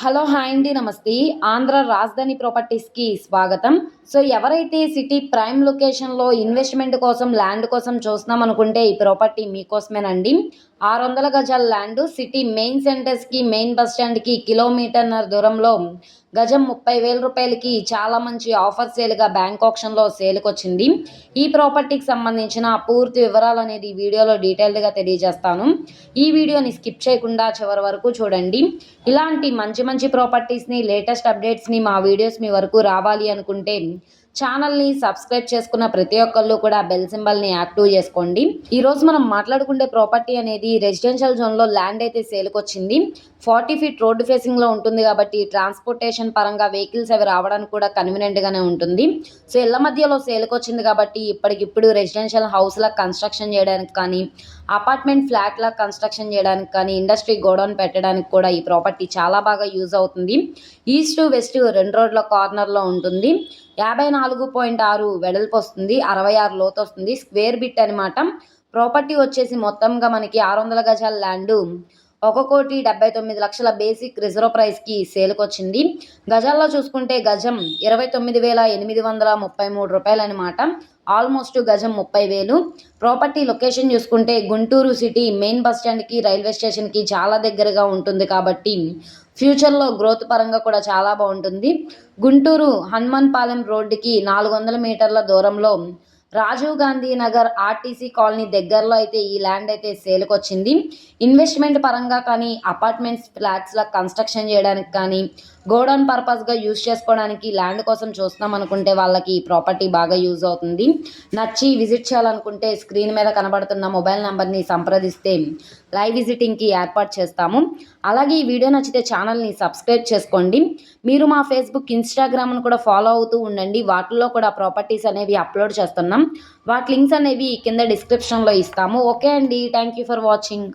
Hello! Hi అండి. నమస్తే. ఆంధ్ర రాజధాని ప్రాపర్టీస్‌కి స్వాగతం. సో, ఎవరైతే సిటీ ప్రైమ్ లొకేషన్‌లో ఇన్వెస్ట్‌మెంట్ కోసం, ల్యాండ్ కోసం చూస్తున్నామనుకుంటే ఈ ప్రాపర్టీ మీకోసమేనండి. 600 గజాల ల్యాండు సిటీ మెయిన్ సెంటర్స్‌కి, మెయిన్ బస్ స్టాండ్‌కి కిలోమీటర్‌న్నర దూరంలో గజం రూ. 30,000కి చాలా మంచి ఆఫర్ సేల్‌గా బ్యాంక్ ఆక్షన్‌లో సేల్‌కొచ్చింది. ఈ ప్రాపర్టీకి సంబంధించిన పూర్తి వివరాలనేది ఈ వీడియోలో డీటెయిల్డ్‌గా తెలియజేస్తాను. ఈ వీడియోని స్కిప్ చేయకుండా చివరి వరకు చూడండి. ఇలాంటి మంచి మంచి ప్రాపర్టీస్‌ని, లేటెస్ట్ అప్డేట్స్‌ని మా వీడియోస్ మీ వరకు రావాలి అనుకుంటే ఛానల్‌ని సబ్స్క్రైబ్ చేసుకున్న ప్రతి ఒక్కళ్ళు కూడా బెల్ సింబల్‌ని యాక్టివ్ చేసుకోండి. ఈరోజు మనం మాట్లాడుకునే ప్రాపర్టీ అనేది రెసిడెన్షియల్ జోన్‌లో ల్యాండ్ అయితే సేల్‌కొచ్చింది. 40 ఫీట్ రోడ్ ఫేసింగ్‌లో ఉంటుంది కాబట్టి ట్రాన్స్‌పోర్టేషన్ పరంగా వెహికల్స్ అవి రావడానికి కూడా కన్వీనియంట్‌గానే ఉంటుంది. సో, ఇళ్ల మధ్యలో సేల్‌కొచ్చింది కాబట్టి ఇప్పటికిప్పుడు రెసిడెన్షియల్ హౌస్‌లా కన్‌స్ట్రక్షన్ చేయడానికి కానీ, అపార్ట్మెంట్ ఫ్లాట్‌లా కన్‌స్ట్రక్షన్ చేయడానికి కానీ, ఇండస్ట్రీ గోడౌన్ పెట్టడానికి కూడా ఈ ప్రాపర్టీ చాలా బాగా యూజ్ అవుతుంది. ఈస్ట్, వెస్ట్ 2 రోడ్ల కార్నర్‌లో ఉంటుంది. 54.6 వెడల్పు వస్తుంది. 66 లోతు వస్తుంది. స్క్వేర్ బిట్ అనమాట. ప్రాపర్టీ వచ్చేసి మొత్తంగా మనకి 600 గజాల ల్యాండు 1,79,00,000 బేసిక్ రిజర్వ్ ప్రైస్‌కి సేల్‌కొచ్చింది. గజాల్లో చూసుకుంటే గజం రూ. 29,833 అనమాట. ఆల్మోస్ట్ గజం 30,000. ప్రాపర్టీ లొకేషన్ చూసుకుంటే గుంటూరు సిటీ మెయిన్ బస్ స్టాండ్‌కి, రైల్వే స్టేషన్‌కి చాలా దగ్గరగా ఉంటుంది కాబట్టి ఫ్యూచర్‌లో గ్రోత్ పరంగా కూడా చాలా బావుంటుంది. గుంటూరు హనుమాన్‌పాలెం రోడ్డుకి 400 మీటర్ల దూరంలో రాజీవ్ గాంధీ నగర్ ఆర్టీసీ కాలనీ దగ్గరలో అయితే ఈ ల్యాండ్ అయితే సేల్‌కొచ్చింది. ఇన్వెస్ట్‌మెంట్ పరంగా కానీ, అపార్ట్మెంట్స్, ఫ్లాట్స్‌లా కన్‌స్ట్రక్షన్ చేయడానికి కానీ, గోడౌన్ పర్పస్‌గా యూజ్ చేసుకోవడానికి ల్యాండ్ కోసం చూస్తున్నాం అనుకుంటే వాళ్ళకి ఈ ప్రాపర్టీ బాగా యూజ్ అవుతుంది. నచ్చి విజిట్ చేయాలనుకుంటే స్క్రీన్ మీద కనబడుతున్న మొబైల్ నంబర్‌ని సంప్రదిస్తే లైవ్ విజిటింగ్‌కి ఏర్పాటు చేస్తాము. అలాగే ఈ వీడియో నచ్చితే ఛానల్‌ని సబ్స్క్రైబ్ చేసుకోండి. మీరు మా ఫేస్‌బుక్, ఇన్‌స్టాగ్రామ్‌ను కూడా ఫాలో అవుతూ ఉండండి. వాటిల్లో కూడా ప్రాపర్టీస్ అనేవి అప్లోడ్ చేస్తున్నాం. వాటి లింక్స్ అనేవి కింద డిస్క్రిప్షన్‌లో ఇస్తాము. ఓకే అండి. Thank you for watching.